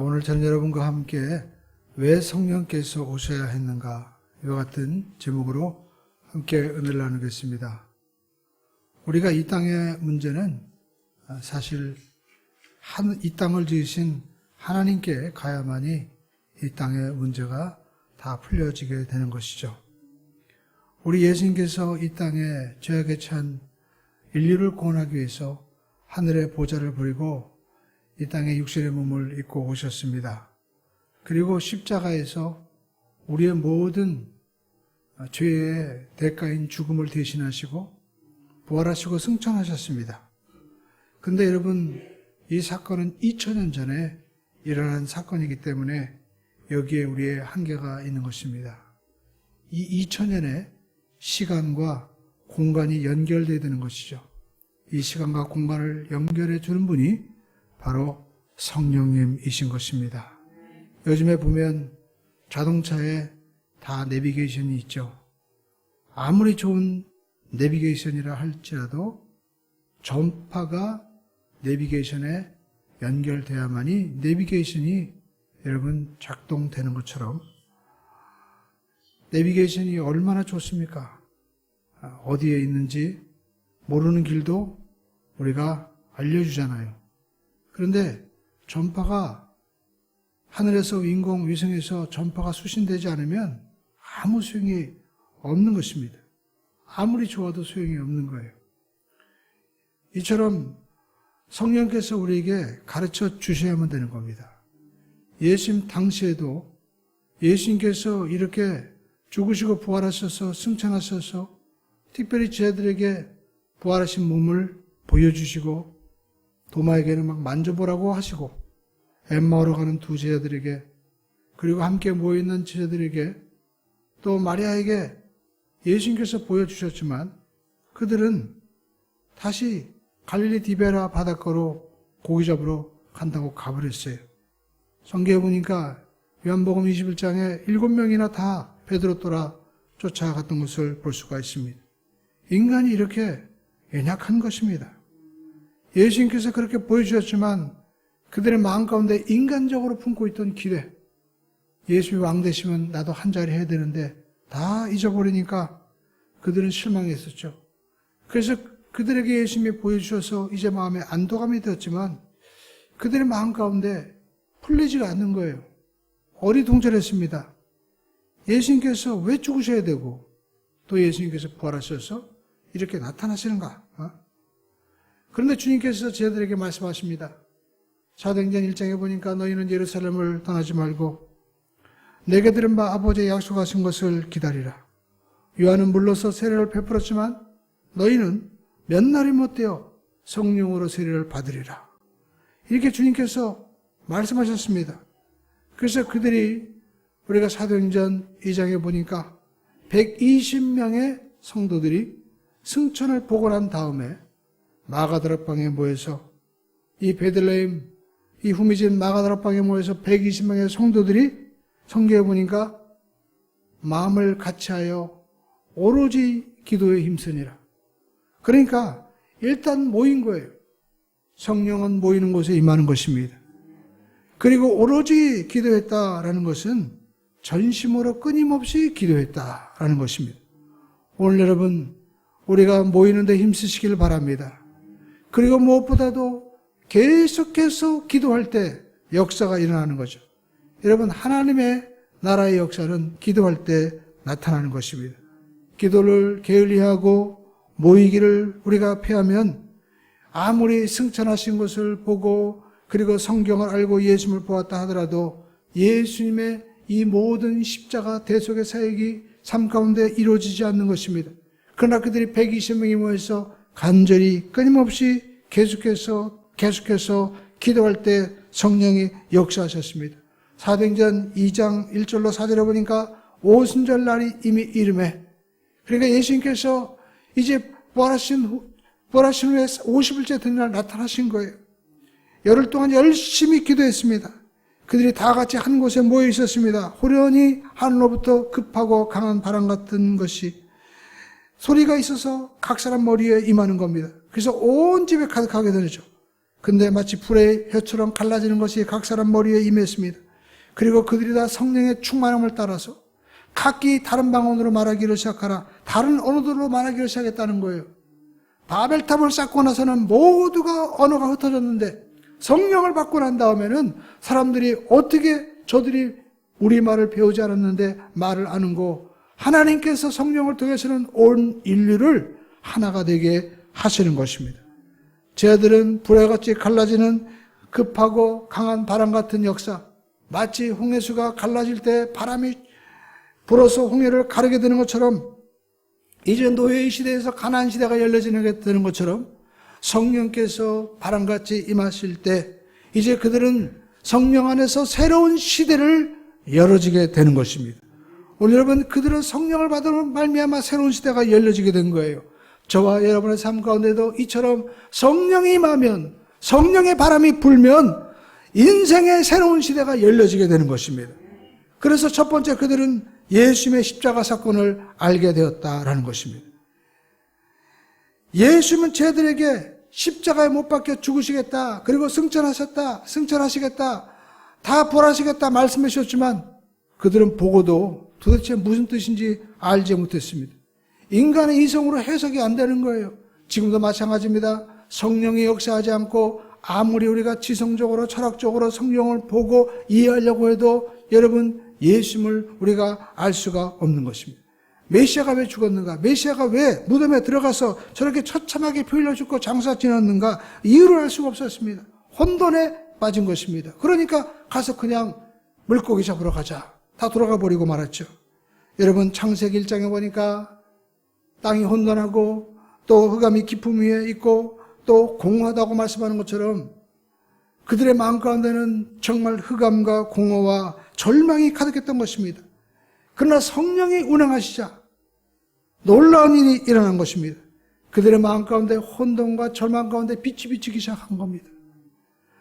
오늘 저는 여러분과 함께 왜 성령께서 오셔야 했는가 이와 같은 제목으로 함께 은혜를 나누겠습니다. 우리가 이 땅의 문제는 사실 이 땅을 지으신 하나님께 가야만이 이 땅의 문제가 다 풀려지게 되는 것이죠. 우리 예수님께서 이 땅에 죄악에 찬 인류를 구원하기 위해서 하늘의 보좌를 버리고 이 땅에 육신의 몸을 입고 오셨습니다. 그리고 십자가에서 우리의 모든 죄의 대가인 죽음을 대신하시고 부활하시고 승천하셨습니다. 근데 여러분, 이 사건은 2000년 전에 일어난 사건이기 때문에 여기에 우리의 한계가 있는 것입니다. 이 2000년의 시간과 공간이 연결되어야 되는 것이죠. 이 시간과 공간을 연결해 주는 분이 바로 성령님이신 것입니다. 요즘에 보면 자동차에 다 내비게이션이 있죠. 아무리 좋은 내비게이션이라 할지라도 전파가 내비게이션에 연결돼야만이 내비게이션이 여러분 작동되는 것처럼 내비게이션이 얼마나 좋습니까? 어디에 있는지 모르는 길도 우리가 알려주잖아요. 그런데 전파가 하늘에서 인공위성에서 전파가 수신되지 않으면 아무 소용이 없는 것입니다. 아무리 좋아도 소용이 없는 거예요. 이처럼 성령께서 우리에게 가르쳐 주셔야만 되는 겁니다. 예수님 당시에도 예수님께서 이렇게 죽으시고 부활하셔서 승천하셔서 특별히 저희들에게 부활하신 몸을 보여주시고 도마에게는 막 만져보라고 하시고 엠마오로 가는 두 제자들에게 그리고 함께 모여있는 제자들에게 또 마리아에게 예수님께서 보여주셨지만 그들은 다시 갈릴리 디베라 바닷가로 고기 잡으러 간다고 가버렸어요. 성경에 보니까 요한복음 21장에 7명이나 다 베드로 따라 쫓아갔던 것을 볼 수가 있습니다. 인간이 이렇게 연약한 것입니다. 예수님께서 그렇게 보여주셨지만 그들의 마음 가운데 인간적으로 품고 있던 기대, 예수님이 왕 되시면 나도 한 자리 해야 되는데 다 잊어버리니까 그들은 실망했었죠. 그래서 그들에게 예수님이 보여주셔서 이제 마음에 안도감이 되었지만 그들의 마음 가운데 풀리지가 않는 거예요. 어리둥절했습니다. 예수님께서 왜 죽으셔야 되고 또 예수님께서 부활하셔서 이렇게 나타나시는가? 그런데 주님께서 제자들에게 말씀하십니다. 사도행전 1장에 보니까 너희는 예루살렘을 떠나지 말고 내게 들은 바 아버지의 약속하신 것을 기다리라. 요한은 물러서 세례를 베풀었지만 너희는 몇 날이 못되어 성령으로 세례를 받으리라. 이렇게 주님께서 말씀하셨습니다. 그래서 그들이 우리가 사도행전 2장에 보니까 120명의 성도들이 승천을 보고 난 다음에 마가다락방에 모여서 이 베들레헴 이 후미진 마가다락방에 모여서 120명의 성도들이 성경에 보니까 마음을 같이하여 오로지 기도에 힘쓰니라. 그러니까 일단 모인 거예요. 성령은 모이는 곳에 임하는 것입니다. 그리고 오로지 기도했다라는 것은 전심으로 끊임없이 기도했다라는 것입니다. 오늘 여러분 우리가 모이는 데 힘쓰시길 바랍니다. 그리고 무엇보다도 계속해서 기도할 때 역사가 일어나는 거죠. 여러분 하나님의 나라의 역사는 기도할 때 나타나는 것입니다. 기도를 게을리하고 모이기를 우리가 피하면 아무리 승천하신 것을 보고 그리고 성경을 알고 예수님을 보았다 하더라도 예수님의 이 모든 십자가 대속의 사역이 삶 가운데 이루어지지 않는 것입니다. 그러나 그들이 120명이 모여서 간절히 끊임없이 계속해서 기도할 때 성령이 역사하셨습니다. 사도행전 2장 1절로 4절에 보니까 오순절 날이 이미 이름에 그러니까 예수님께서 이제 부활하신 후에 50일째 된 날 나타나신 거예요. 열흘 동안 열심히 기도했습니다. 그들이 다 같이 한 곳에 모여 있었습니다. 호련히 하늘로부터 급하고 강한 바람 같은 것이 소리가 있어서 각 사람 머리에 임하는 겁니다. 그래서 온 집에 가득하게 되죠. 근데 마치 불의 혀처럼 갈라지는 것이 각 사람 머리에 임했습니다. 그리고 그들이 다 성령의 충만함을 따라서 각기 다른 방언으로 말하기를 시작하라. 다른 언어들로 말하기를 시작했다는 거예요. 바벨탑을 쌓고 나서는 모두가 언어가 흩어졌는데 성령을 받고 난 다음에는 사람들이 어떻게 저들이 우리말을 배우지 않았는데 말을 아는고, 하나님께서 성령을 통해서는 온 인류를 하나가 되게 하시는 것입니다. 쟤들은 불에 같이 갈라지는 급하고 강한 바람 같은 역사, 마치 홍해수가 갈라질 때 바람이 불어서 홍해를 가르게 되는 것처럼, 이제 노예의 시대에서 가나안 시대가 열려지게 되는 것처럼 성령께서 바람같이 임하실 때 이제 그들은 성령 안에서 새로운 시대를 열어지게 되는 것입니다. 오늘 여러분, 그들은 성령을 받은 말미암아 새로운 시대가 열려지게 된 거예요. 저와 여러분의 삶 가운데도 이처럼 성령이 임하면, 성령의 바람이 불면 인생의 새로운 시대가 열려지게 되는 것입니다. 그래서 첫 번째, 그들은 예수님의 십자가 사건을 알게 되었다라는 것입니다. 예수님은 쟤들에게 십자가에 못 박혀 죽으시겠다, 그리고 승천하시겠다, 다 부활하시겠다 말씀해 주셨지만 그들은 보고도 도대체 무슨 뜻인지 알지 못했습니다. 인간의 이성으로 해석이 안 되는 거예요. 지금도 마찬가지입니다. 성령이 역사하지 않고 아무리 우리가 지성적으로 철학적으로 성령을 보고 이해하려고 해도 여러분, 예수님을 우리가 알 수가 없는 것입니다. 메시아가 왜 죽었는가? 메시아가 왜 무덤에 들어가서 저렇게 처참하게 표현을 죽고 장사 지냈는가? 이유를 알 수가 없었습니다. 혼돈에 빠진 것입니다. 그러니까 가서 그냥 물고기 잡으러 가자, 다 돌아가 버리고 말았죠. 여러분, 창세기 1장에 보니까 땅이 혼돈하고 또 흑암이 깊음 위에 있고 또 공허하다고 말씀하는 것처럼 그들의 마음 가운데는 정말 흑암과 공허와 절망이 가득했던 것입니다. 그러나 성령이 운행하시자 놀라운 일이 일어난 것입니다. 그들의 마음 가운데 혼돈과 절망 가운데 빛이 비치기 시작한 겁니다.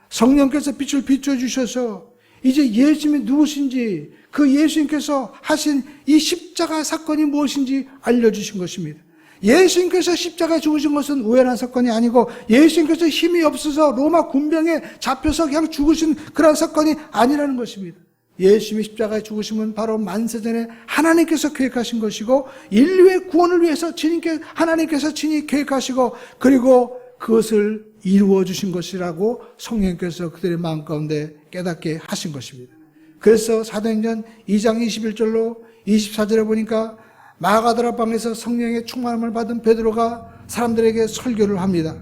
성령께서 빛을 비춰주셔서 이제 예수님이 누구신지, 그 예수님께서 하신 이 십자가 사건이 무엇인지 알려주신 것입니다. 예수님께서 십자가에 죽으신 것은 우연한 사건이 아니고, 예수님께서 힘이 없어서 로마 군병에 잡혀서 그냥 죽으신 그런 사건이 아니라는 것입니다. 예수님이 십자가에 죽으심은 바로 만세전에 하나님께서 계획하신 것이고, 인류의 구원을 위해서 하나님께서 친히 계획하시고, 그리고 그것을 이루어 주신 것이라고 성령께서 그들의 마음 가운데 깨닫게 하신 것입니다. 그래서 사도행전 2장 21절로 24절에 보니까 마가다라 방에서 성령의 충만함을 받은 베드로가 사람들에게 설교를 합니다.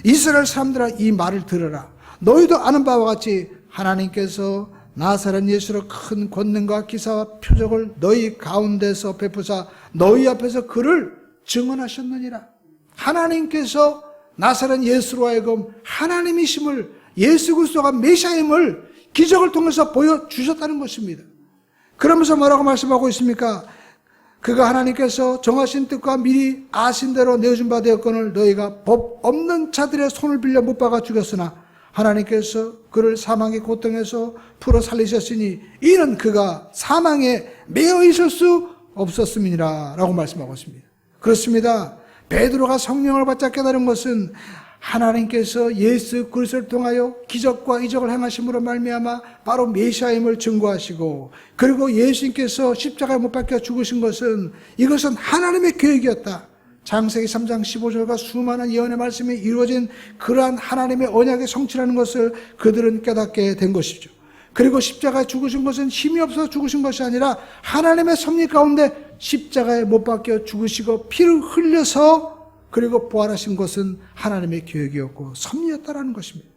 이스라엘 사람들아, 이 말을 들으라. 너희도 아는 바와 같이 하나님께서 나사렛 예수로 큰 권능과 기사와 표적을 너희 가운데서 베푸사 너희 앞에서 그를 증언하셨느니라. 하나님께서 나사렛 예수로 하여금 하나님이심을, 예수 그리스도가 메시아임을 기적을 통해서 보여주셨다는 것입니다. 그러면서 뭐라고 말씀하고 있습니까? 그가 하나님께서 정하신 뜻과 미리 아신 대로 내어준 바 되었거늘 너희가 법 없는 자들의 손을 빌려 못 박아 죽였으나 하나님께서 그를 사망의 고통에서 풀어 살리셨으니 이는 그가 사망에 매여 있을 수 없었음이니라 라고 말씀하고 있습니다. 그렇습니다. 베드로가 성령을 받자 깨달은 것은 하나님께서 예수 그리스도를 통하여 기적과 이적을 행하심으로 말미암아 바로 메시아임을 증거하시고, 그리고 예수님께서 십자가에 못 박혀 죽으신 것은 이것은 하나님의 계획이었다. 창세기 3장 15절과 수많은 예언의 말씀이 이루어진 그러한 하나님의 언약의 성취라는 것을 그들은 깨닫게 된 것이죠. 그리고 십자가에 죽으신 것은 힘이 없어서 죽으신 것이 아니라 하나님의 섭리 가운데 십자가에 못 박혀 죽으시고 피를 흘려서 그리고 부활하신 것은 하나님의 계획이었고 섭리였다라는 것입니다.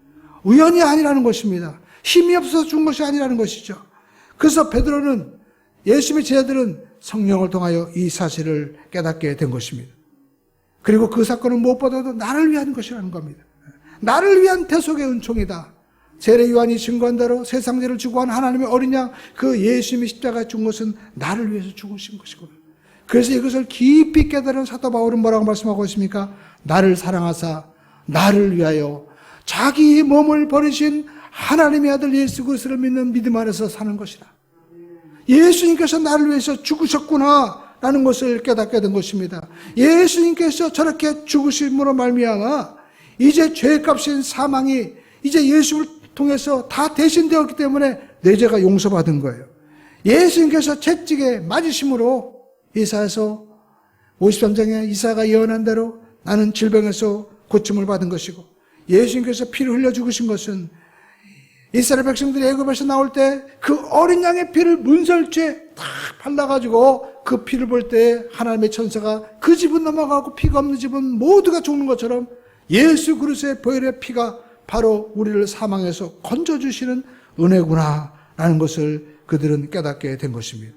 우연이 아니라는 것입니다. 힘이 없어서 죽은 것이 아니라는 것이죠. 그래서 베드로는, 예수님의 제자들은 성령을 통하여 이 사실을 깨닫게 된 것입니다. 그리고 그 사건은 무엇보다도 나를 위한 것이라는 겁니다. 나를 위한 대속의 은총이다. 세례 요한이 증거한 대로 세상 죄를 지고 한 하나님의 어린 양, 그 예수님이 십자가에 죽은 것은 나를 위해서 죽으신 것이구나. 그래서 이것을 깊이 깨달은 사도 바울은 뭐라고 말씀하고 있습니까? 나를 사랑하사 나를 위하여 자기 몸을 버리신 하나님의 아들 예수 그리스도를 믿는 믿음 안에서 사는 것이라. 예수님께서 나를 위해서 죽으셨구나 라는 것을 깨닫게 된 것입니다. 예수님께서 저렇게 죽으심으로 말미암아 이제 죄값인 사망이 이제 예수를 통해서 다 대신되었기 때문에 내 죄가 용서받은 거예요. 예수님께서 채찍에 맞으심으로 이사야서 53장에 이사야가 예언한 대로 나는 질병에서 고침을 받은 것이고, 예수님께서 피를 흘려 죽으신 것은 이스라엘 백성들이 애굽에서 나올 때 그 어린 양의 피를 문설주에 다 발라가지고 그 피를 볼 때 하나님의 천사가 그 집은 넘어가고 피가 없는 집은 모두가 죽는 것처럼 예수 그리스도의 보혈의 피가 바로 우리를 사망에서 건져주시는 은혜구나 라는 것을 그들은 깨닫게 된 것입니다.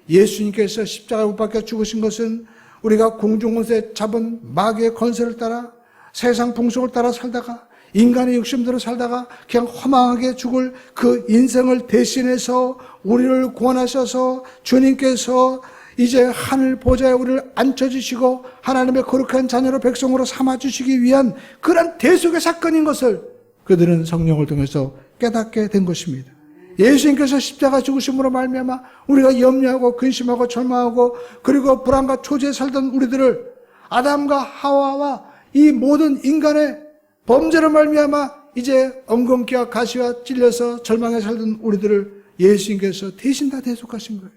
예수님께서 십자가에 못 박혀 죽으신 것은 우리가 공중권세 잡은 마귀의 권세를 따라 세상 풍속을 따라 살다가 인간의 욕심대로 살다가 그냥 허망하게 죽을 그 인생을 대신해서 우리를 구원하셔서 주님께서 이제 하늘 보좌에 우리를 앉혀주시고 하나님의 거룩한 자녀로 백성으로 삼아주시기 위한 그런 대속의 사건인 것을 그들은 성령을 통해서 깨닫게 된 것입니다. 예수님께서 십자가 죽으심으로 말미암아 우리가 염려하고 근심하고 절망하고 그리고 불안과 초조에 살던 우리들을 아담과 하와와 이 모든 인간의 범죄로 말미암아 이제 엉겅퀴와 가시와 찔려서 절망에 살던 우리들을 예수님께서 대신 다 대속하신 거예요.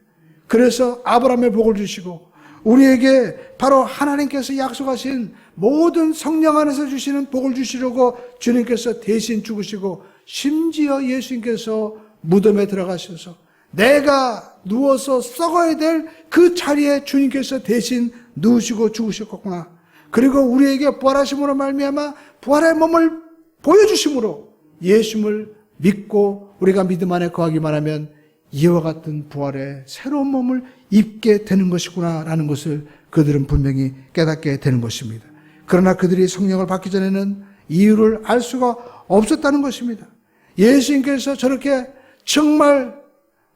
그래서 아브라함의 복을 주시고 우리에게 바로 하나님께서 약속하신 모든 성령 안에서 주시는 복을 주시려고 주님께서 대신 죽으시고 심지어 예수님께서 무덤에 들어가셔서 내가 누워서 썩어야 될 그 자리에 주님께서 대신 누우시고 죽으셨구나. 그리고 우리에게 부활하심으로 말미암아 부활의 몸을 보여주심으로 예수님을 믿고 우리가 믿음 안에 거하기만 하면 이와 같은 부활의 새로운 몸을 입게 되는 것이구나 라는 것을 그들은 분명히 깨닫게 되는 것입니다. 그러나 그들이 성령을 받기 전에는 이유를 알 수가 없었다는 것입니다. 예수님께서 저렇게 정말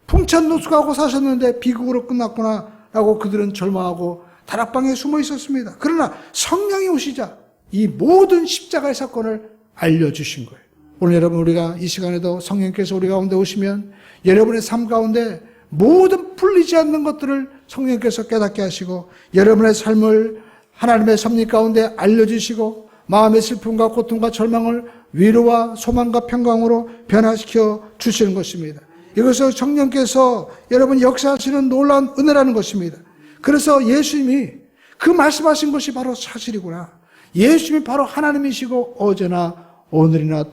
풍찬노숙하고 사셨는데 비극으로 끝났구나 라고 그들은 절망하고 다락방에 숨어 있었습니다. 그러나 성령이 오시자 이 모든 십자가의 사건을 알려주신 거예요. 오늘 여러분 우리가 이 시간에도 성령께서 우리 가운데 오시면 여러분의 삶 가운데 모든 풀리지 않는 것들을 성령께서 깨닫게 하시고 여러분의 삶을 하나님의 섭리 가운데 알려주시고 마음의 슬픔과 고통과 절망을 위로와 소망과 평강으로 변화시켜 주시는 것입니다. 이것을 성령께서 여러분 역사하시는 놀라운 은혜라는 것입니다. 그래서 예수님이 그 말씀하신 것이 바로 사실이구나. 예수님이 바로 하나님이시고 어제나 오늘이나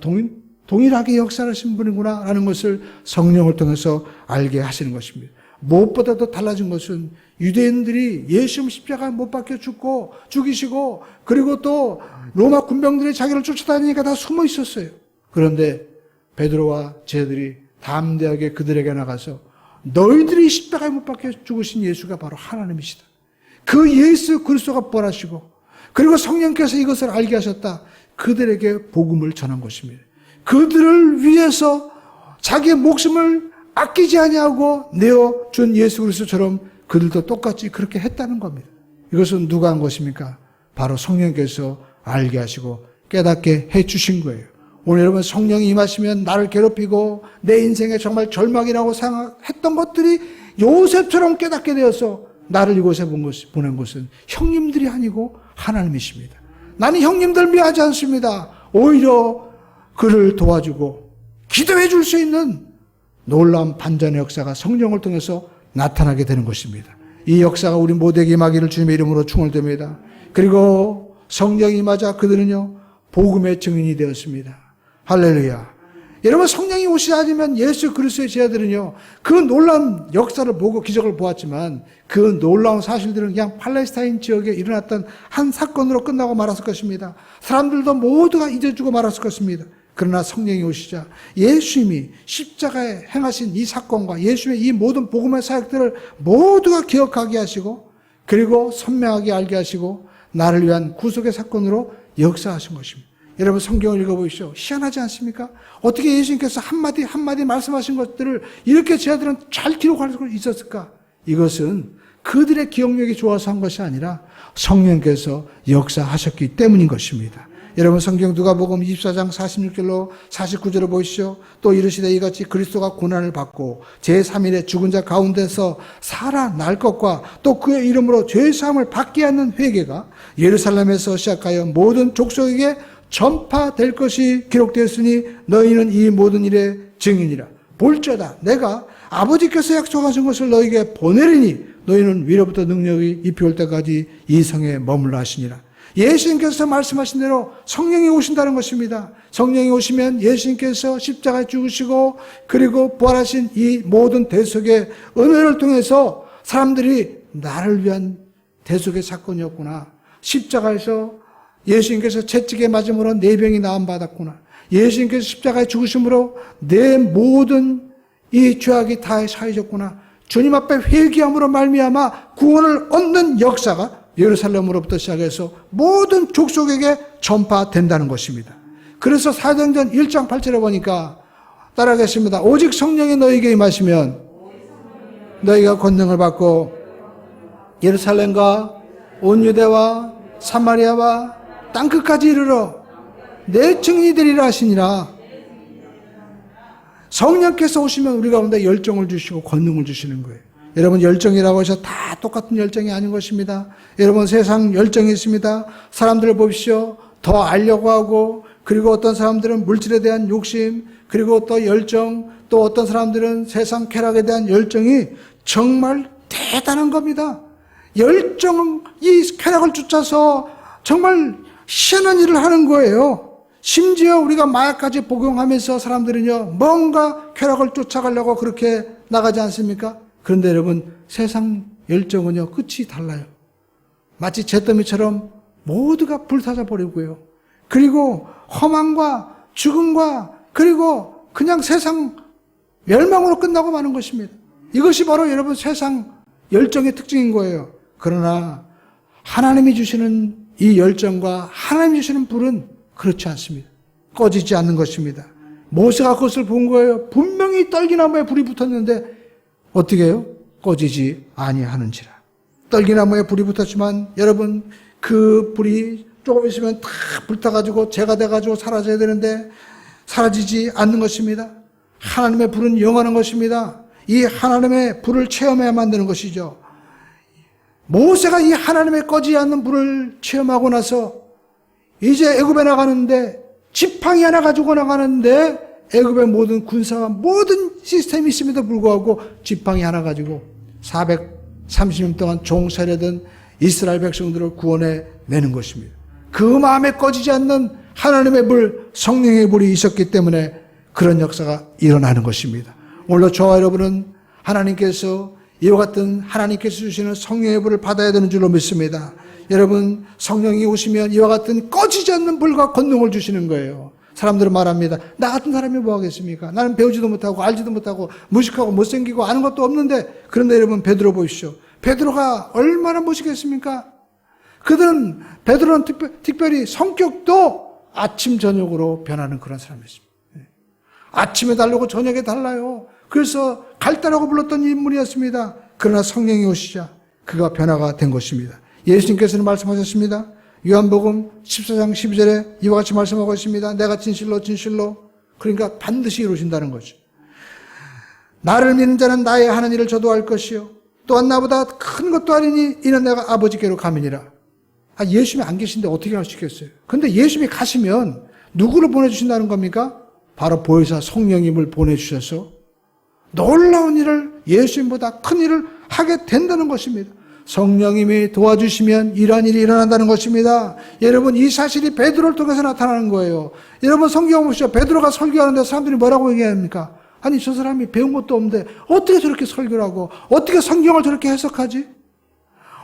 동일하게 역사하신 분이구나 라는 것을 성령을 통해서 알게 하시는 것입니다. 무엇보다도 달라진 것은 유대인들이 예수님 십자가에 못 박혀 죽이시고 그리고 또 로마 군병들이 자기를 쫓아다니니까 다 숨어 있었어요. 그런데 베드로와 제자들이 담대하게 그들에게 나가서 너희들이 십자가에 못 박혀 죽으신 예수가 바로 하나님이시다. 그 예수 그리스도가 부활하시고 그리고 성령께서 이것을 알게 하셨다. 그들에게 복음을 전한 것입니다. 그들을 위해서 자기의 목숨을 아끼지 아니하고 내어준 예수 그리스도처럼 그들도 똑같이 그렇게 했다는 겁니다. 이것은 누가 한 것입니까? 바로 성령께서 알게 하시고 깨닫게 해주신 거예요. 오늘 여러분 성령이 임하시면 나를 괴롭히고 내 인생에 정말 절망이라고 생각했던 것들이 요셉처럼 깨닫게 되어서 나를 이곳에 보낸 것은 형님들이 아니고 하나님이십니다. 나는 형님들 미워하지 않습니다. 오히려 그를 도와주고 기도해 줄 수 있는 놀라운 반전의 역사가 성령을 통해서 나타나게 되는 것입니다. 이 역사가 우리 모두에게 임하기를 주님의 이름으로 축원드립니다. 그리고 성령이 임하자 그들은요 복음의 증인이 되었습니다. 할렐루야. 여러분 성령이 오시지 않으면 예수 그리스도의 제자들은요 그 놀라운 역사를 보고 기적을 보았지만 그 놀라운 사실들은 그냥 팔레스타인 지역에 일어났던 한 사건으로 끝나고 말았을 것입니다. 사람들도 모두가 잊어주고 말았을 것입니다. 그러나 성령이 오시자 예수님이 십자가에 행하신 이 사건과 예수님의 이 모든 복음의 사역들을 모두가 기억하게 하시고 그리고 선명하게 알게 하시고 나를 위한 구속의 사건으로 역사하신 것입니다. 여러분 성경을 읽어보십시오. 희한하지 않습니까? 어떻게 예수님께서 한마디 한마디 말씀하신 것들을 이렇게 제자들은 잘 기록할 수 있었을까? 이것은 그들의 기억력이 좋아서 한 것이 아니라 성령께서 역사하셨기 때문인 것입니다. 여러분 성경 누가복음 24장 46절로 49절을 보시죠. 또 이르시되 이같이 그리스도가 고난을 받고 제3일에 죽은 자 가운데서 살아날 것과 또 그의 이름으로 죄사함을 받게 하는 회개가 예루살렘에서 시작하여 모든 족속에게 전파될 것이 기록되었으니 너희는 이 모든 일의 증인이라. 볼지어다 내가 아버지께서 약속하신 것을 너희에게 보내리니 너희는 위로부터 능력이 입혀올 때까지 이 성에 머물러 하시니라. 예수님께서 말씀하신 대로 성령이 오신다는 것입니다. 성령이 오시면 예수님께서 십자가에 죽으시고 그리고 부활하신 이 모든 대속의 은혜를 통해서 사람들이 나를 위한 대속의 사건이었구나. 십자가에서 예수님께서 채찍에 맞음으로 내 병이 나음받았구나. 예수님께서 십자가에 죽으심으로 내 모든 이 죄악이 다 사해졌구나. 주님 앞에 회개함으로 말미암아 구원을 얻는 역사가 예루살렘으로부터 시작해서 모든 족속에게 전파된다는 것입니다. 그래서 사도행전 1장 8절에 보니까 따라하겠습니다. 오직 성령이 너희에게 임하시면 너희가 권능을 받고 예루살렘과 온 유대와 사마리아와 땅끝까지 이르러 내 증인이 되리라 하시니라. 성령께서 오시면 우리 가운데 열정을 주시고 권능을 주시는 거예요. 여러분 열정이라고 해서 다 똑같은 열정이 아닌 것입니다. 여러분 세상 열정이 있습니다. 사람들을 보십시오. 더 알려고 하고 그리고 어떤 사람들은 물질에 대한 욕심 그리고 또 열정 또 어떤 사람들은 세상 쾌락에 대한 열정이 정말 대단한 겁니다. 열정은 이 쾌락을 쫓아서 정말 희한한 일을 하는 거예요. 심지어 우리가 마약까지 복용하면서 사람들은요 뭔가 쾌락을 쫓아가려고 그렇게 나가지 않습니까? 그런데 여러분 세상 열정은요 끝이 달라요. 마치 잿더미처럼 모두가 불타져 버리고요. 그리고 허망과 죽음과 그리고 그냥 세상 멸망으로 끝나고 마는 것입니다. 이것이 바로 여러분 세상 열정의 특징인 거예요. 그러나 하나님이 주시는 이 열정과 하나님이 주시는 불은 그렇지 않습니다. 꺼지지 않는 것입니다. 모세가 그것을 본 거예요. 분명히 떨기나무에 불이 붙었는데 어떻게 해요? 꺼지지 아니하는지라. 떨기나무에 불이 붙었지만 여러분 그 불이 조금 있으면 다 불타가지고 재가 돼가지고 사라져야 되는데 사라지지 않는 것입니다. 하나님의 불은 영원한 것입니다. 이 하나님의 불을 체험해야 만드는 것이죠. 모세가 이 하나님의 꺼지지 않는 불을 체험하고 나서 이제 애굽에 나가는데 지팡이 하나 가지고 나가는데 애굽의 모든 군사와 모든 시스템이 있음에도 불구하고 지팡이 하나 가지고 430년 동안 종살이던 이스라엘 백성들을 구원해 내는 것입니다. 그 마음에 꺼지지 않는 하나님의 불, 성령의 불이 있었기 때문에 그런 역사가 일어나는 것입니다. 오늘 저와 여러분은 하나님께서 이와 같은 하나님께서 주시는 성령의 불을 받아야 되는 줄로 믿습니다. 여러분 성령이 오시면 이와 같은 꺼지지 않는 불과 권능을 주시는 거예요. 사람들은 말합니다. 나 같은 사람이 뭐 하겠습니까? 나는 배우지도 못하고 알지도 못하고 무식하고 못생기고 아는 것도 없는데. 그런데 여러분 베드로 보십시오. 베드로가 얼마나 무식했습니까? 베드로는 특별히 성격도 아침 저녁으로 변하는 그런 사람이었습니다. 아침에 다르고 저녁에 달라요. 그래서 갈대라고 불렀던 인물이었습니다. 그러나 성령이 오시자 그가 변화가 된 것입니다. 예수님께서는 말씀하셨습니다. 요한복음 14장 12절에 이와 같이 말씀하고 있습니다. 내가 진실로 그러니까 반드시 이루신다는 거죠. 나를 믿는 자는 나의 하는 일을 저도 할 것이요 또한 나보다 큰 것도 아니니 이는 내가 아버지께로 가미니라. 예수님이 안 계신데 어떻게 할 수 있겠어요? 근데 예수님이 가시면 누구를 보내주신다는 겁니까? 바로 보혜사 성령님을 보내주셔서 놀라운 일을 예수님보다 큰 일을 하게 된다는 것입니다. 성령님이 도와주시면 이러한 일이 일어난다는 것입니다. 여러분 이 사실이 베드로를 통해서 나타나는 거예요. 여러분 성경 보시죠. 베드로가 설교하는데 사람들이 뭐라고 얘기합니까? 아니 저 사람이 배운 것도 없는데 어떻게 저렇게 설교를 하고 어떻게 성경을 저렇게 해석하지?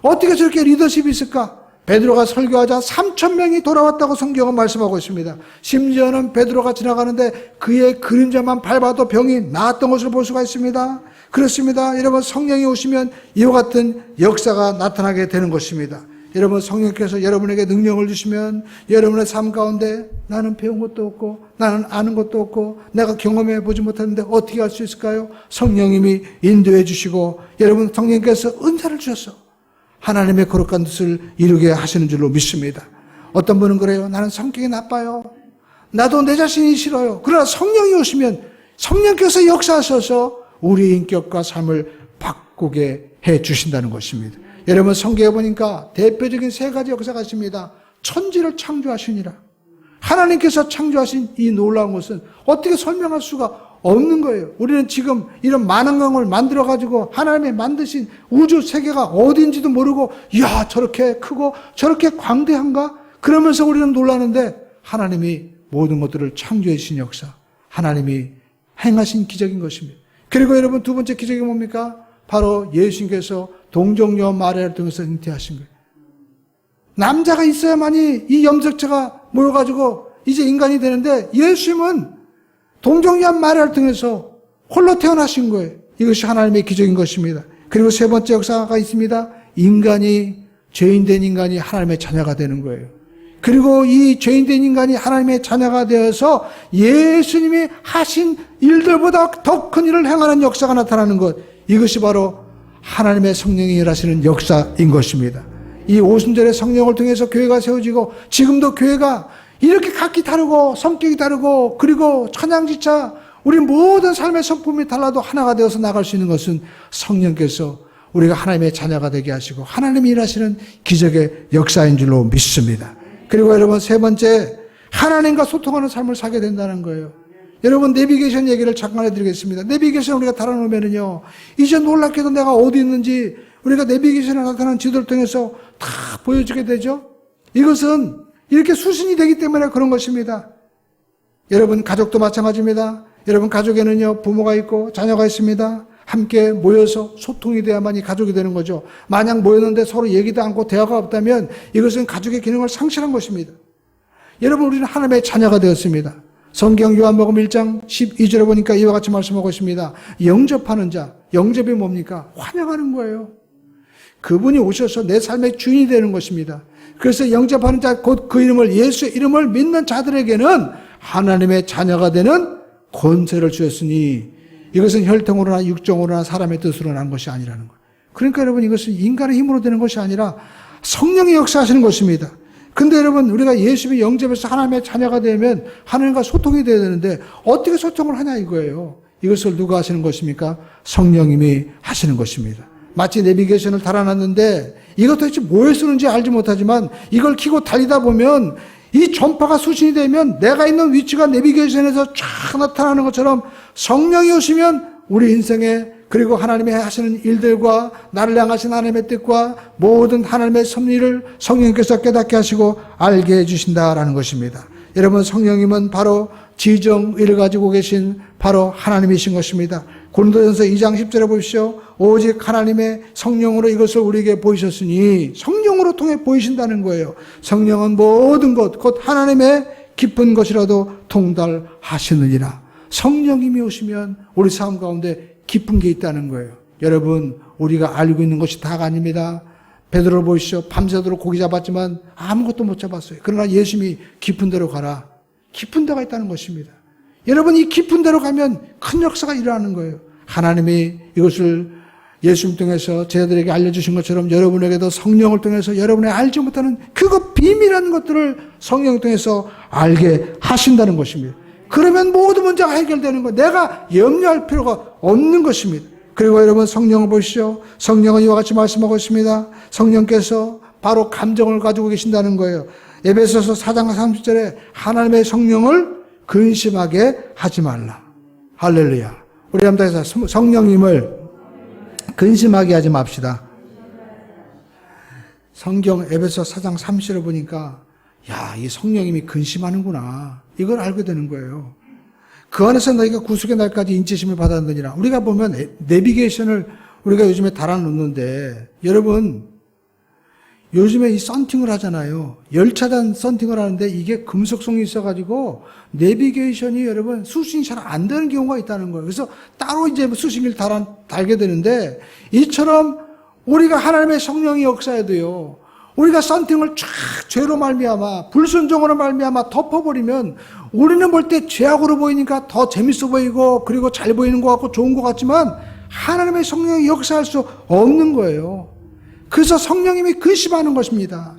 어떻게 저렇게 리더십이 있을까? 베드로가 설교하자 3,000명이 돌아왔다고 성경은 말씀하고 있습니다. 심지어는 베드로가 지나가는데 그의 그림자만 밟아도 병이 나았던 것을 볼 수가 있습니다. 그렇습니다. 여러분 성령이 오시면 이와 같은 역사가 나타나게 되는 것입니다. 여러분 성령께서 여러분에게 능력을 주시면 여러분의 삶 가운데 나는 배운 것도 없고 나는 아는 것도 없고 내가 경험해 보지 못했는데 어떻게 할 수 있을까요? 성령님이 인도해 주시고 여러분 성령께서 은사를 주셔서 하나님의 거룩한 뜻을 이루게 하시는 줄로 믿습니다. 어떤 분은 그래요. 나는 성격이 나빠요. 나도 내 자신이 싫어요. 그러나 성령이 오시면 성령께서 역사하셔서 우리의 인격과 삶을 바꾸게 해 주신다는 것입니다. 여러분 성경에 보니까 대표적인 세 가지 역사가 있습니다. 천지를 창조하시니라. 하나님께서 창조하신 이 놀라운 것은 어떻게 설명할 수가 없는 거예요. 우리는 지금 이런 만왕강을 만들어가지고 하나님이 만드신 우주 세계가 어딘지도 모르고, 이야, 저렇게 크고 저렇게 광대한가? 그러면서 우리는 놀라는데, 하나님이 모든 것들을 창조해 주신 역사, 하나님이 행하신 기적인 것입니다. 그리고 여러분, 두 번째 기적이 뭡니까? 바로 예수님께서 동정녀 마리아를 통해서 잉태하신 거예요. 남자가 있어야만이 이 염색체가 모여가지고 이제 인간이 되는데, 예수님은 동정녀 마리아를 통해서 홀로 태어나신 거예요. 이것이 하나님의 기적인 것입니다. 그리고 세 번째 역사가 있습니다. 인간이, 죄인된 인간이 하나님의 자녀가 되는 거예요. 그리고 이 죄인된 인간이 하나님의 자녀가 되어서 예수님이 하신 일들보다 더 큰 일을 행하는 역사가 나타나는 것, 이것이 바로 하나님의 성령이 일하시는 역사인 것입니다. 이 오순절의 성령을 통해서 교회가 세워지고, 지금도 교회가 이렇게 각기 다르고 성격이 다르고, 그리고 천양지차 우리 모든 삶의 성품이 달라도 하나가 되어서 나갈 수 있는 것은 성령께서 우리가 하나님의 자녀가 되게 하시고 하나님이 일하시는 기적의 역사인 줄로 믿습니다. 그리고 여러분, 세 번째, 하나님과 소통하는 삶을 살게 된다는 거예요. 여러분, 내비게이션 얘기를 잠깐 해드리겠습니다. 내비게이션 우리가 달아놓으면은요, 이제 놀랍게도 내가 어디 있는지 우리가 내비게이션에 나타나는 지도를 통해서 다 보여주게 되죠. 이것은 이렇게 수신이 되기 때문에 그런 것입니다. 여러분, 가족도 마찬가지입니다. 여러분, 가족에는요, 부모가 있고 자녀가 있습니다. 함께 모여서 소통이 돼야만이 가족이 되는 거죠. 만약 모였는데 서로 얘기도 않고 대화가 없다면 이것은 가족의 기능을 상실한 것입니다. 여러분, 우리는 하나님의 자녀가 되었습니다. 성경 요한복음 1장 12절에 보니까 이와 같이 말씀하고 있습니다. 영접하는 자, 영접이 뭡니까? 환영하는 거예요. 그분이 오셔서 내 삶의 주인이 되는 것입니다. 그래서 영접하는 자, 곧 그 이름을, 예수의 이름을 믿는 자들에게는 하나님의 자녀가 되는 권세를 주셨으니, 이것은 혈통으로나 육정으로나 사람의 뜻으로 난 것이 아니라는 거예요. 그러니까 여러분, 이것은 인간의 힘으로 되는 것이 아니라 성령이 역사하시는 것입니다. 근데 여러분, 우리가 예수님이 영접해서 하나님의 자녀가 되면 하나님과 소통이 돼야 되는데 어떻게 소통을 하냐 이거예요. 이것을 누가 하시는 것입니까? 성령님이 하시는 것입니다. 마치 내비게이션을 달아놨는데 이것 도대체 뭐에 쓰는지 알지 못하지만 이걸 켜고 달리다 보면 이 전파가 수신이 되면 내가 있는 위치가 내비게이션에서 쫙 나타나는 것처럼 성령이 오시면 우리 인생에, 그리고 하나님의 하시는 일들과 나를 향하신 하나님의 뜻과 모든 하나님의 섭리를 성령께서 깨닫게 하시고 알게 해주신다라는 것입니다. 여러분, 성령님은 바로 지정의를 가지고 계신 바로 하나님이신 것입니다. 고린도전서 2장 10절에 보십시오. 오직 하나님의 성령으로 이것을 우리에게 보이셨으니, 성령으로 통해 보이신다는 거예요. 성령은 모든 것, 곧 하나님의 깊은 것이라도 통달하시느니라. 성령님이 오시면 우리 삶 가운데 깊은 게 있다는 거예요. 여러분, 우리가 알고 있는 것이 다가 아닙니다. 베드로를 보십시오. 밤새도록 고기 잡았지만 아무것도 못 잡았어요. 그러나 예수님이 깊은 데로 가라. 깊은 데가 있다는 것입니다. 여러분, 이 깊은 데로 가면 큰 역사가 일어나는 거예요. 하나님이 이것을 예수님 통해서 저희들에게 알려주신 것처럼 여러분에게도 성령을 통해서 여러분의 알지 못하는 그거 비밀한 것들을 성령을 통해서 알게 하신다는 것입니다. 그러면 모든 문제가 해결되는 거예요. 내가 염려할 필요가 없는 것입니다. 그리고 여러분, 성령을 보시죠. 성령은 이와 같이 말씀하고 있습니다. 성령께서 바로 감정을 가지고 계신다는 거예요. 에베소서 4장 30절에 하나님의 성령을 근심하게 하지 말라. 할렐루야. 우리 한번 다시 성령님을 근심하게 하지 맙시다. 성경 에베소 4장 30절을 보니까, 야, 이 성령님이 근심하는구나, 이걸 알게 되는 거예요. 그 안에서 너희가 구속의 날까지 인치심을 받았느니라. 우리가 보면 내비게이션을 우리가 요즘에 달아놓는데, 여러분, 요즘에 이 썬팅을 하잖아요. 열차단 썬팅을 하는데 이게 금속성이 있어가지고 내비게이션이 여러분 수신이 잘 안 되는 경우가 있다는 거예요. 그래서 따로 이제 수신기를 달게 되는데, 이처럼 우리가 하나님의 성령이 역사에도요, 우리가 썬팅을 쫙 죄로 말미암아, 불순종으로 말미암아 덮어버리면 우리는 볼 때 죄악으로 보이니까 더 재밌어 보이고, 그리고 잘 보이는 것 같고 좋은 것 같지만 하나님의 성령이 역사할 수 없는 거예요. 그래서 성령님이 근심하는 것입니다.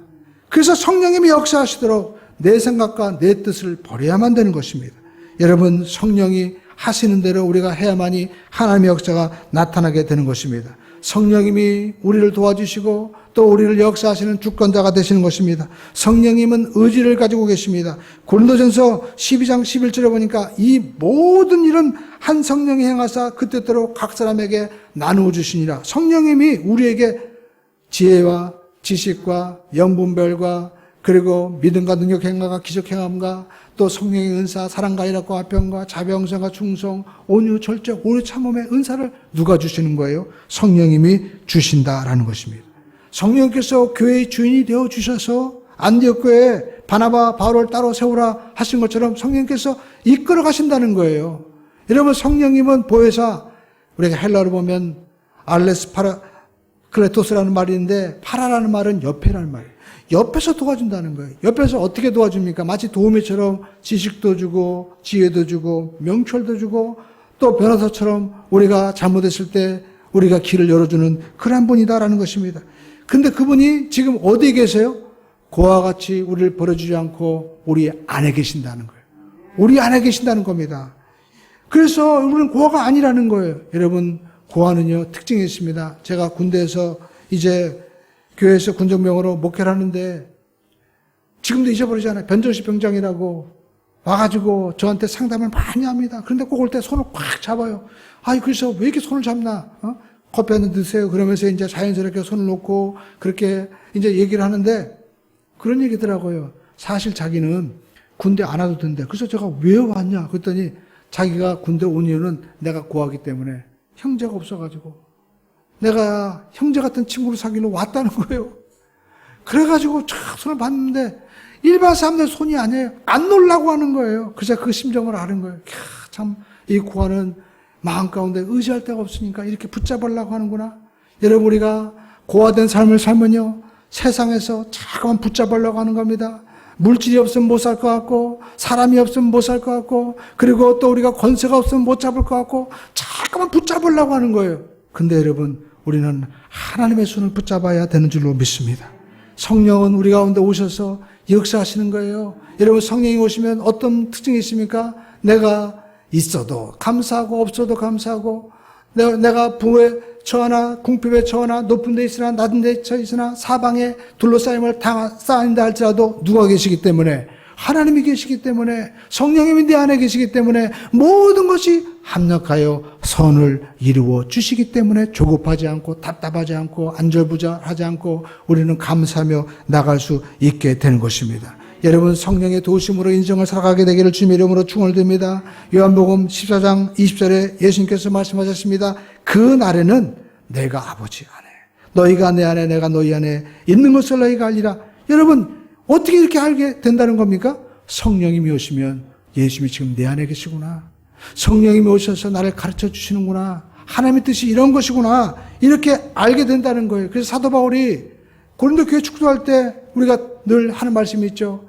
그래서 성령님이 역사하시도록 내 생각과 내 뜻을 버려야만 되는 것입니다. 여러분, 성령이 하시는 대로 우리가 해야만이 하나님의 역사가 나타나게 되는 것입니다. 성령님이 우리를 도와주시고 또 우리를 역사하시는 주권자가 되시는 것입니다. 성령님은 의지를 가지고 계십니다. 고린도전서 12장 11절에 보니까 이 모든 일은 한 성령이 행하사 그 뜻대로 각 사람에게 나누어 주시니라. 성령님이 우리에게 지혜와 지식과 영분별과 그리고 믿음과 능력 행함과 기적 행함과 또 성령의 은사, 사랑과 희락과 화평과 자비형성과 충성, 온유, 절적, 오래 참음의 은사를 누가 주시는 거예요? 성령님이 주신다라는 것입니다. 성령께서 교회의 주인이 되어 주셔서 안디옥 교회에 바나바, 바울을 따로 세우라 하신 것처럼 성령께서 이끌어 가신다는 거예요. 여러분, 성령님은 보혜사, 우리가 헬라어로 보면 알레스 파라클레토스라는 말이 있는데, 파라라는 말은 옆에라는 말이에요. 옆에서 도와준다는 거예요. 옆에서 어떻게 도와줍니까? 마치 도우미처럼 지식도 주고 지혜도 주고 명철도 주고 또 변호사처럼 우리가 잘못했을 때 우리가 길을 열어주는 그런 분이다라는 것입니다. 근데 그분이 지금 어디에 계세요? 그와 같이 우리를 버려주지 않고 우리 안에 계신다는 거예요. 우리 안에 계신다는 겁니다. 그래서 우리는 고아가 아니라는 거예요. 여러분, 고아는요 특징이 있습니다. 제가 군대에서 이제 교회에서 군정병으로 목회를 하는데 지금도 잊어버리잖아요. 변정식 병장이라고 와가지고 저한테 상담을 많이 합니다. 그런데 꼭 올 때 손을 꽉 잡아요. 아이, 그래서 왜 이렇게 손을 잡나? 커피 한 잔 드세요. 그러면서 이제 자연스럽게 손을 놓고 그렇게 이제 얘기를 하는데 그런 얘기더라고요. 사실 자기는 군대 안 와도 된대. 그래서 제가 왜 왔냐? 그랬더니 자기가 군대 온 이유는 내가 고하기 때문에 형제가 없어가지고 내가 형제 같은 친구를 사귀러 왔다는 거예요. 그래가지고 쫙 손을 봤는데 일반 사람들 손이 아니에요. 안 놀라고 하는 거예요. 그래서 그 심정을 아는 거예요. 참 이 고아는 마음 가운데 의지할 데가 없으니까 이렇게 붙잡으려고 하는구나. 여러분, 우리가 고아된 삶을 살면요 세상에서 자꾸만 붙잡으려고 하는 겁니다. 물질이 없으면 못 살 것 같고 사람이 없으면 못 살 것 같고 그리고 또 우리가 권세가 없으면 못 잡을 것 같고 자꾸만 붙잡으려고 하는 거예요. 근데 여러분, 우리는 하나님의 손을 붙잡아야 되는 줄로 믿습니다. 성령은 우리 가운데 오셔서 역사하시는 거예요. 여러분, 성령이 오시면 어떤 특징이 있습니까? 내가 있어도 감사하고 없어도 감사하고 내가 부에 처하나 궁핍에 처하나 높은 데 있으나 낮은 데 처 있으나 사방에 둘러싸임을 쌓인다 할지라도 누가 계시기 때문에 하나님이 계시기 때문에 성령님이 내 안에 계시기 때문에 모든 것이 합력하여 선을 이루어 주시기 때문에 조급하지 않고 답답하지 않고 안절부절하지 않고 우리는 감사하며 나갈 수 있게 되는 것입니다. 여러분, 성령의 도우심으로 인생을 살아가게 되기를 주님의 이름으로 축원드립니다. 요한복음 14장 20절에 예수님께서 말씀하셨습니다. 그 날에는 내가 아버지 안에 너희가 내 안에 내가 너희 안에 있는 것을 너희가 알리라. 여러분, 어떻게 이렇게 알게 된다는 겁니까? 성령님이 오시면 예수님이 지금 내 안에 계시구나. 성령님이 오셔서 나를 가르쳐 주시는구나. 하나님의 뜻이 이런 것이구나. 이렇게 알게 된다는 거예요. 그래서 사도 바울이 고린도 교회 축도할 때 우리가 늘 하는 말씀이 있죠.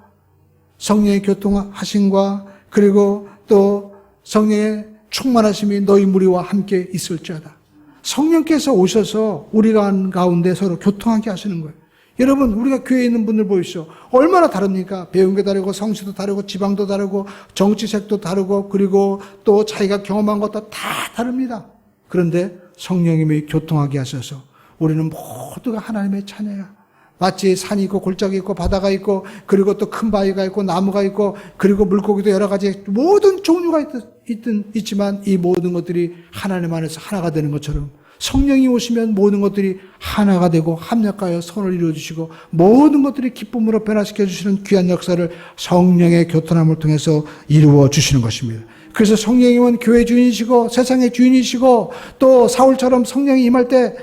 성령의 교통하심과 그리고 또 성령의 충만하심이 너희 무리와 함께 있을지어다. 성령께서 오셔서 우리가 가운데 서로 교통하게 하시는 거예요. 여러분, 우리가 교회에 있는 분들 보이시죠? 얼마나 다릅니까? 배운 게 다르고 성씨도 다르고 지방도 다르고 정치색도 다르고 그리고 또 자기가 경험한 것도 다 다릅니다. 그런데 성령님이 교통하게 하셔서 우리는 모두가 하나님의 자녀야. 마치 산이 있고 골짜기 있고 바다가 있고 그리고 또 큰 바위가 있고 나무가 있고 그리고 물고기도 여러 가지 모든 종류가 있지만 이 모든 것들이 하나님 안에서 하나가 되는 것처럼 성령이 오시면 모든 것들이 하나가 되고 합력하여 선을 이루어주시고 모든 것들이 기쁨으로 변화시켜 주시는 귀한 역사를 성령의 교통함을 통해서 이루어 주시는 것입니다. 그래서 성령님은 교회 주인이시고 세상의 주인이시고 또 사울처럼 성령이 임할 때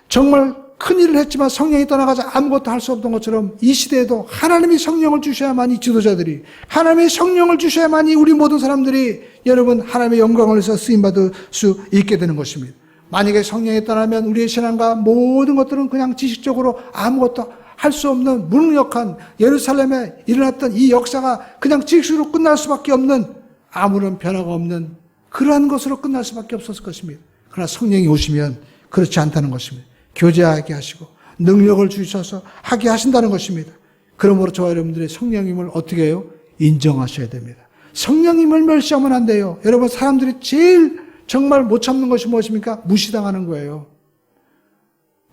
정말 큰 일을 했지만 성령이 떠나가자 아무것도 할 수 없던 것처럼 이 시대에도 하나님이 성령을 주셔야만이 지도자들이 하나님의 성령을 주셔야만이 우리 모든 사람들이 여러분 하나님의 영광을 위해서 쓰임받을 수 있게 되는 것입니다. 만약에 성령이 떠나면 우리의 신앙과 모든 것들은 그냥 지식적으로 아무것도 할 수 없는 무능력한 예루살렘에 일어났던 이 역사가 그냥 지식으로 끝날 수밖에 없는 아무런 변화가 없는 그러한 것으로 끝날 수밖에 없었을 것입니다. 그러나 성령이 오시면 그렇지 않다는 것입니다. 교제하게 하시고 능력을 주셔서 하게 하신다는 것입니다. 그러므로 저와 여러분들의 성령님을 어떻게 해요? 인정하셔야 됩니다. 성령님을 멸시하면 안 돼요. 여러분, 사람들이 제일 정말 못 참는 것이 무엇입니까? 무시당하는 거예요.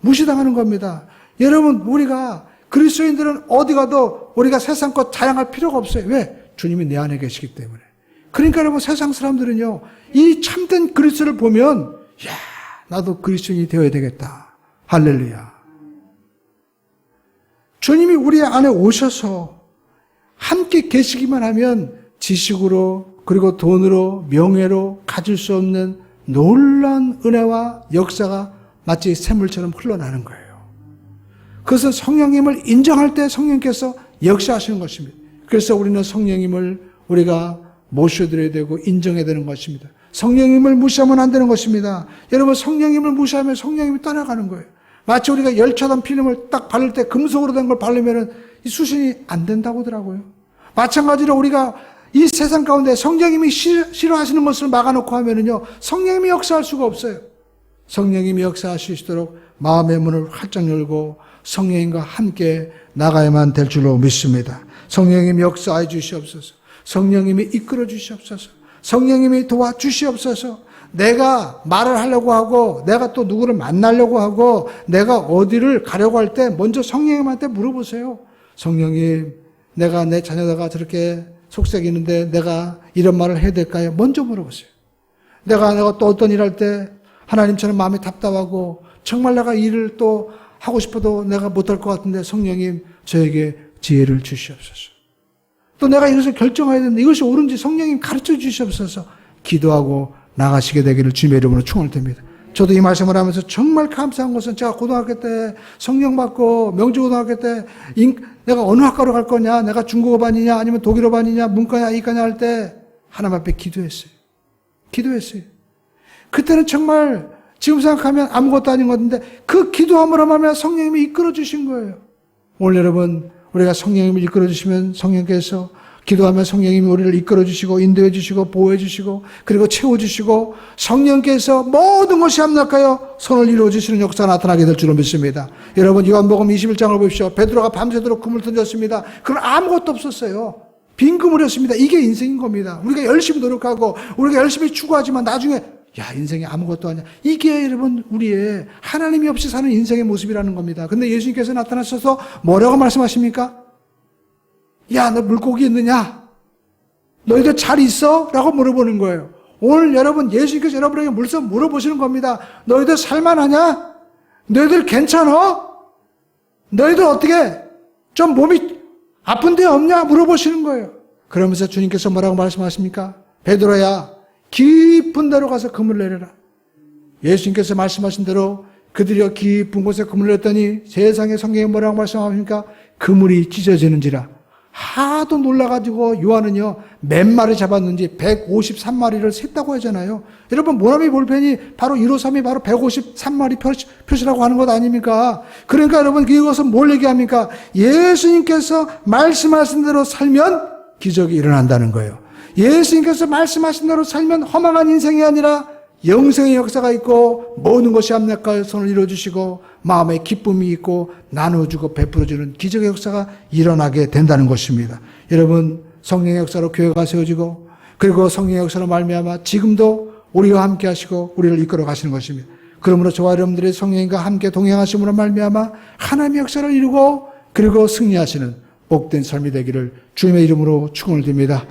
무시당하는 겁니다. 여러분, 우리가 그리스도인들은 어디 가도 우리가 세상 것 자랑할 필요가 없어요. 왜? 주님이 내 안에 계시기 때문에. 그러니까 여러분, 세상 사람들은요, 이 참된 그리스도를 보면, 야, 나도 그리스도인이 되어야 되겠다. 할렐루야. 주님이 우리 안에 오셔서 함께 계시기만 하면 지식으로, 그리고 돈으로, 명예로 가질 수 없는 놀라운 은혜와 역사가 마치 샘물처럼 흘러나는 거예요. 그것은 성령님을 인정할 때 성령께서 역사하시는 것입니다. 그래서 우리는 성령님을 우리가 모셔드려야 되고 인정해야 되는 것입니다. 성령님을 무시하면 안 되는 것입니다. 여러분, 성령님을 무시하면 성령님이 떠나가는 거예요. 마치 우리가 열차단 필름을 딱 바를 때 금속으로 된 걸 바르면은 이 수신이 안 된다고 하더라고요. 마찬가지로 우리가 이 세상 가운데 성령님이 싫어하시는 것을 막아놓고 하면은요, 성령님이 역사할 수가 없어요. 성령님이 역사하시도록 마음의 문을 활짝 열고 성령님과 함께 나가야만 될 줄로 믿습니다. 성령님이 역사해 주시옵소서. 성령님이 이끌어 주시옵소서. 성령님이 도와주시옵소서. 내가 말을 하려고 하고 내가 또 누구를 만나려고 하고 내가 어디를 가려고 할 때 먼저 성령님한테 물어보세요. 성령님, 내가 내 자녀가 저렇게 속삭이는데 내가 이런 말을 해야 될까요? 먼저 물어보세요. 내가 또 어떤 일 할 때 하나님처럼 마음이 답답하고 정말 내가 일을 또 하고 싶어도 내가 못할 것 같은데 성령님, 저에게 지혜를 주시옵소서. 또 내가 이것을 결정해야 되는데 이것이 옳은지 성령님 가르쳐 주시옵소서. 기도하고 나가시게 되기를 주님의 이름으로 축원드립니다. 저도 이 말씀을 하면서 정말 감사한 것은 제가 고등학교 때 성령 받고 명주고등학교 때 내가 어느 학과로 갈 거냐, 내가 중국어반이냐 아니면 독일어반이냐 문과냐 이과냐 할 때 하나님 앞에 기도했어요. 그때는 정말 지금 생각하면 아무것도 아닌 건데 그 기도함으로 하면 성령님이 이끌어 주신 거예요. 오늘 여러분, 우리가 성령님을 이끌어 주시면 성령께서 기도하면 성령님이 우리를 이끌어 주시고 인도해 주시고 보호해 주시고 그리고 채워 주시고 성령께서 모든 것이 합력하여 선을 이루어 주시는 역사가 나타나게 될 줄로 믿습니다. 여러분, 요한복음 21장을 보십시오. 베드로가 밤새도록 금을 던졌습니다. 그건 아무것도 없었어요. 빈 그물이었습니다. 이게 인생인 겁니다. 우리가 열심히 노력하고 우리가 열심히 추구하지만 나중에 야, 인생이 아무것도 아니야. 이게 여러분 우리의 하나님이 없이 사는 인생의 모습이라는 겁니다. 근데 예수님께서 나타나셔서 뭐라고 말씀하십니까? 야, 너 물고기 있느냐? 너희들 잘 있어? 라고 물어보는 거예요. 오늘 여러분, 예수님께서 여러분에게 물어보시는 겁니다. 너희들 살만하냐? 너희들 괜찮아? 너희들 어떻게? 좀 몸이 아픈 데 없냐? 물어보시는 거예요. 그러면서 주님께서 뭐라고 말씀하십니까? 베드로야, 깊은 데로 가서 그물 내려라. 예수님께서 말씀하신 대로 그들이 깊은 곳에 그물 내렸더니 세상의 성경에 뭐라고 말씀하십니까? 그물이 찢어지는지라. 하도 놀라가지고 요한은요, 몇 마리 잡았는지 153마리를 셌다고 하잖아요. 여러분, 모나미 볼펜이 바로 153이 바로 153마리 표시라고 하는 것 아닙니까? 그러니까 여러분, 이것은 뭘 얘기합니까? 예수님께서 말씀하신 대로 살면 기적이 일어난다는 거예요. 예수님께서 말씀하신 대로 살면 허망한 인생이 아니라 영생의 역사가 있고 모든 것이 합력하여 선을 이루어주시고 마음에 기쁨이 있고 나눠주고 베풀어주는 기적의 역사가 일어나게 된다는 것입니다. 여러분, 성령의 역사로 교회가 세워지고 그리고 성령의 역사로 말미암아 지금도 우리와 함께 하시고 우리를 이끌어 가시는 것입니다. 그러므로 저와 여러분들이 성령님과 함께 동행하심으로 말미암아 하나님의 역사를 이루고 그리고 승리하시는 복된 삶이 되기를 주님의 이름으로 축원을 드립니다.